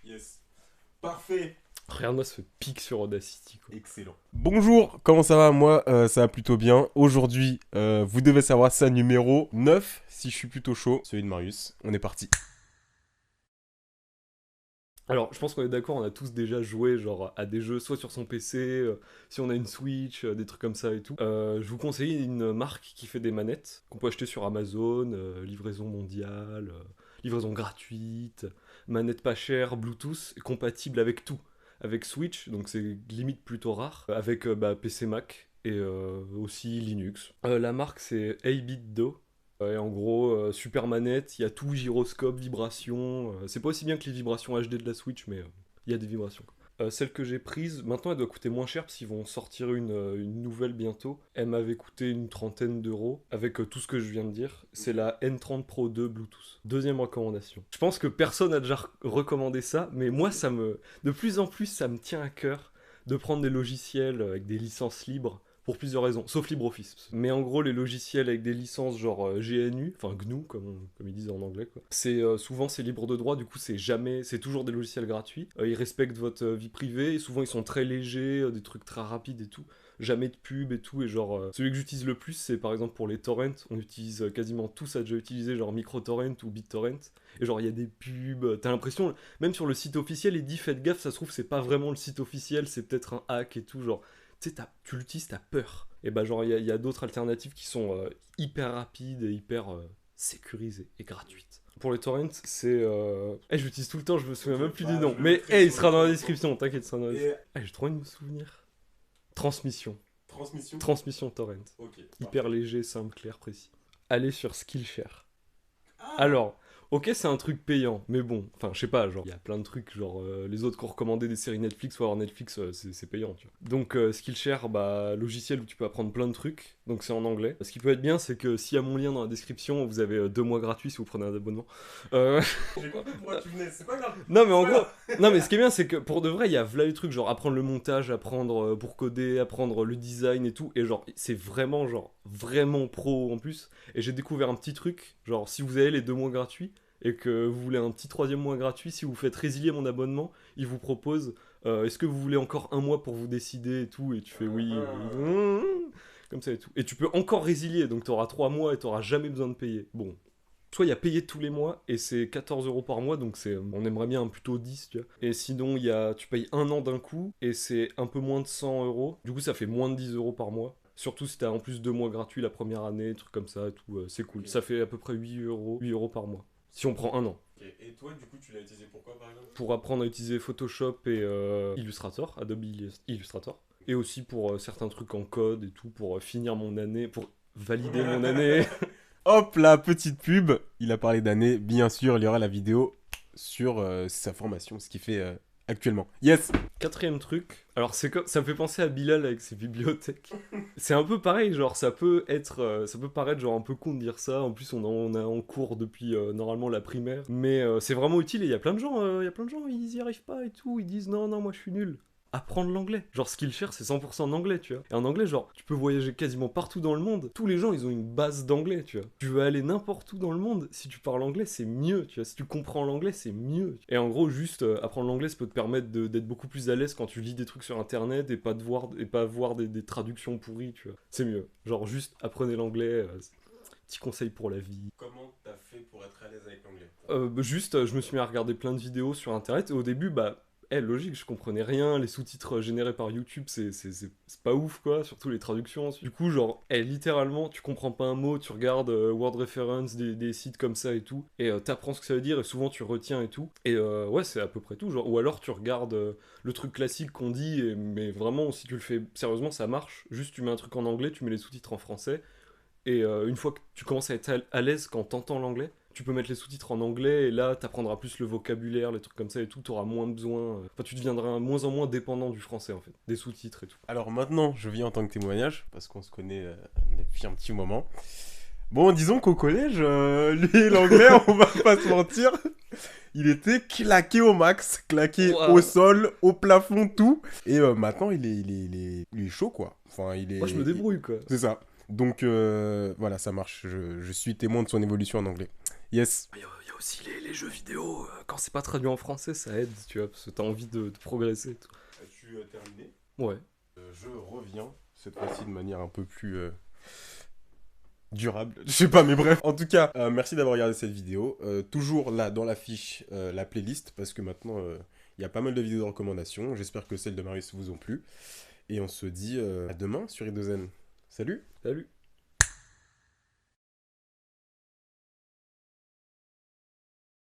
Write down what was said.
Yes. Parfait. Regarde-moi ce pic sur Audacity, quoi. Excellent. Bonjour, comment ça va? Moi, ça va plutôt bien. Aujourd'hui, vous devez savoir ça, numéro 9, si je suis plutôt chaud. Celui de Marius. On est parti. Alors, je pense qu'on est d'accord, on a tous déjà joué genre à des jeux, soit sur son PC, si on a une Switch, des trucs comme ça et tout. Je vous conseille une marque qui fait des manettes qu'on peut acheter sur Amazon, livraison mondiale, livraison gratuite, manette pas chère, Bluetooth, compatible avec tout. Avec Switch, donc c'est limite plutôt rare, avec PC Mac et aussi Linux. La marque c'est 8BitDo. Et en gros, super manette, il y a tout, gyroscope, vibration. C'est pas aussi bien que les vibrations HD de la Switch, mais il y a des vibrations, quoi. Celle que j'ai prise, maintenant elle doit coûter moins cher parce qu'ils vont sortir une nouvelle bientôt. Elle m'avait coûté une trentaine d'euros avec tout ce que je viens de dire. C'est la N30 Pro 2 Bluetooth. Deuxième recommandation. Je pense que personne a déjà recommandé ça, mais moi de plus en plus ça me tient à cœur de prendre des logiciels avec des licences libres pour plusieurs raisons, sauf LibreOffice. Mais en gros, les logiciels avec des licences genre GNU, enfin GNU comme ils disent en anglais, quoi. Souvent c'est libre de droit, du coup c'est toujours des logiciels gratuits. Ils respectent votre vie privée, et souvent ils sont très légers, des trucs très rapides et tout. Jamais de pub et tout, et genre celui que j'utilise le plus c'est par exemple pour les torrents, on utilise quasiment tous à déjà utilisé genre MicroTorrent ou BitTorrent, et genre il y a des pubs, t'as l'impression, même sur le site officiel il dit faites gaffe, ça se trouve c'est pas vraiment le site officiel, c'est peut-être un hack et tout, genre tu sais, tu l'utilises, t'as peur. Et bah, genre, il y a d'autres alternatives qui sont hyper rapides et hyper sécurisées et gratuites. Pour les torrents, j'utilise tout le temps, je me souviens même plus du nom. Mais il sera dans la description, t'inquiète, il sera dans la description. J'ai trop envie de me souvenir. Transmission. Transmission. Transmission torrent. Ok. Hyper léger, simple, clair, précis. Allez sur Skillshare. Ah. Alors, ok, c'est un truc payant, mais bon, enfin, je sais pas, genre, il y a plein de trucs, genre, les autres qui ont recommandé des séries Netflix ou alors Netflix, c'est payant, tu vois. Donc, Skillshare, bah, logiciel où tu peux apprendre plein de trucs, donc c'est en anglais. Ce qui peut être bien, c'est que s'il y a mon lien dans la description, vous avez 2 mois gratuits si vous prenez un abonnement. J'ai compris pourquoi tu venais, c'est pas grave. Non, mais en gros, non, mais ce qui est bien, c'est que pour de vrai, il y a là les trucs, genre, apprendre le montage, apprendre pour coder, apprendre le design et tout, et genre, c'est vraiment, genre, vraiment pro en plus. Et j'ai découvert un petit truc, genre, si vous avez les 2 mois gratuits, et que vous voulez un petit troisième mois gratuit, si vous faites résilier mon abonnement, il vous propose est-ce que vous voulez encore un mois pour vous décider et tout, et tu fais oui, comme ça et tout. Et tu peux encore résilier, donc tu auras 3 mois et tu n'auras jamais besoin de payer. Bon. Soit il y a payé tous les mois et c'est 14 euros par mois, donc on aimerait bien plutôt 10, tu vois. Et sinon, tu payes un an d'un coup et c'est un peu moins de 100 euros. Du coup, ça fait moins de 10 euros par mois. Surtout si t'as en plus 2 mois gratuits la première année, trucs comme ça et tout, c'est cool. Ok. Ça fait à peu près 8 euros par mois. Si on prend un an. Et toi, du coup, tu l'as utilisé pourquoi, par exemple? Pour apprendre à utiliser Photoshop et Illustrator, Adobe Illustrator. Et aussi pour certains trucs en code et tout, pour finir mon année, pour valider mon année. Hop, la petite pub. Il a parlé d'année. Bien sûr, il y aura la vidéo sur sa formation, ce qu'il fait actuellement. Yes. Quatrième truc, alors ça me fait penser à Bilal avec ses bibliothèques. C'est un peu pareil, genre ça peut paraître genre un peu con de dire ça. En plus on a en cours depuis normalement la primaire, mais c'est vraiment utile et il y a plein de gens ils y arrivent pas et tout, ils disent non non moi je suis nul. Apprendre l'anglais. Genre Skillshare c'est 100% en anglais, tu vois. Et en anglais genre tu peux voyager quasiment partout dans le monde. Tous les gens ils ont une base d'anglais, tu vois. Tu veux aller n'importe où dans le monde, si tu parles anglais c'est mieux, tu vois. Si tu comprends l'anglais c'est mieux. Et en gros juste apprendre l'anglais ça peut te permettre d'être beaucoup plus à l'aise quand tu lis des trucs sur internet et pas voir des traductions pourries, tu vois. C'est mieux. Genre juste apprenez l'anglais. Petit conseil pour la vie. Comment t'as fait pour être à l'aise avec l'anglais? Je me suis mis à regarder plein de vidéos sur internet et au début, bah, logique, je comprenais rien. Les sous-titres générés par YouTube, c'est pas ouf, quoi, surtout les traductions. Du coup, genre, littéralement, tu comprends pas un mot, tu regardes Word Reference, des sites comme ça et tout, et t'apprends ce que ça veut dire, et souvent tu retiens et tout. Et ouais, c'est à peu près tout. Genre, ou alors tu regardes le truc classique qu'on dit, mais vraiment, si tu le fais sérieusement, ça marche. Juste, tu mets un truc en anglais, tu mets les sous-titres en français. Et une fois que tu commences à être à l'aise quand t'entends l'anglais, tu peux mettre les sous-titres en anglais et là t'apprendras plus le vocabulaire, les trucs comme ça et tout, t'auras moins besoin. Enfin, tu deviendras moins en moins dépendant du français en fait, des sous-titres et tout. Alors maintenant, je viens en tant que témoignage, parce qu'on se connaît depuis un petit moment. Bon, disons qu'au collège, lui, l'anglais, on va pas se mentir, il était claqué au max, claqué Wow. au sol, au plafond, tout. Et maintenant, il est chaud, quoi. Enfin, Moi je me débrouille quoi. C'est ça. Donc, voilà, ça marche. Je suis témoin de son évolution en anglais. Yes. Il y a aussi les jeux vidéo, quand c'est pas traduit en français, ça aide, tu vois, parce que t'as envie de progresser. Et tout. As-tu terminé? Ouais. Je reviens, cette fois-ci de manière un peu plus durable. Je sais pas, mais bref. En tout cas, merci d'avoir regardé cette vidéo. Toujours là, dans la fiche, la playlist, parce que maintenant, il y a pas mal de vidéos de recommandations. J'espère que celles de Marius vous ont plu. Et on se dit à demain sur Idozen. Salut! Salut!